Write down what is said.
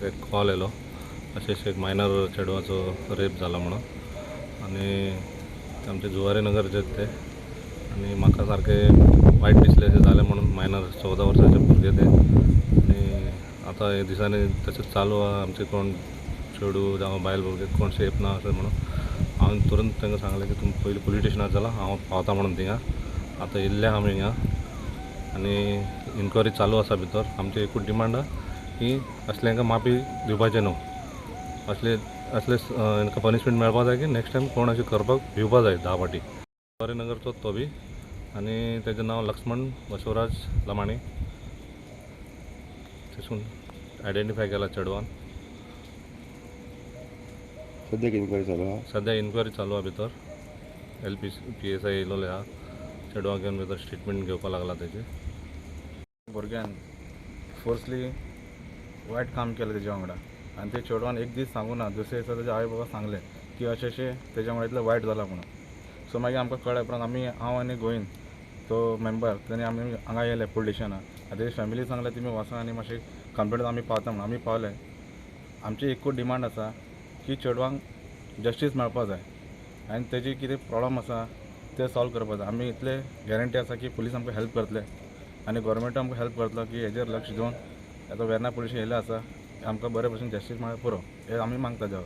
म्हाका एक कॉल येयलो अशें एक मायनर चेडवाचो रेप जाला म्हणून आनी आमचे जुवारी नगरचे ते आनी म्हाका सारकें वायट दिसलें अशें जालें म्हणून मायनर 14 वर्साचे भुरगे ते आनी आतां हे दिसांनी तशेंच चालू आहा आमचे कोण चेडूं जावं बायल भुरगे कोण सेफ ना अशें म्हणून हांवें तुरंत तांकां सांगलें की तुमी पयलीं पुलीस स्टेशनार चला हांव पावता म्हणून थिंगा आतां येयल्ले आमी हिंगा आनी इन्क्वायरी चालू आसा भितर आमची एकूच डिमांड आहा की असल्यांका माफी दिवपाचें न्हू असले हांकां पनिशमेंट मेळपा जाय की नेक्स्ट टायम कोण अशें करपाक भिवपा जाय 10 फावटी जुवारी नगरचो तो बी आनी तेजें नांव लक्ष्मण बसवराज लमाणी तेसून आयडेंटिफाय केला चेडवान सद्याक इन्क्वायरी चालू आहा सद्या इन्क्वायरी चालू आहा भितर PSI येयलोले आहा चेडवाक घेवन भितर स्टेटमेंट घेवपा लागला तेजे भुरग्यान फोर्सली वायट काम केलें तेजे वांगडा आनी ते चेडवान एक दीस सांगूं ना दुसरे दिसा तेजे आवय बाबा सांगले की अशें तेजे वांगडा इतलें वायट जाला म्हणून सो मागीर आमकां कळ्ळें उपरांत हांव आनी गोंयन तो मेंबर तेणी आमी हांगा येयले पुलीस स्टेशनार आतां तेजे फॅमिली सांगलें तुमी वचा आनी मातशें कंप्लेंट आमी पावता म्हणून आमी पावले आमची एकूच डिमांड आसा की चेडवांक जस्टीस मेळपा जाय आनी तेजी कितें प्रॉब्लम आसा ते सॉल्व करपा जाय आमी इतले गॅरंटी आसा की पुलीस आमकां हेल्प करतले आनी गोवोरमेंट आमकां हेल्प करतलो की हेजेर लक्ष दिवन आतां वेर्ना पुलीस येयले आसा आमकां बरे भशेन जस्टीस मेळ्ळ्या पुरो हे आमी मागता देवा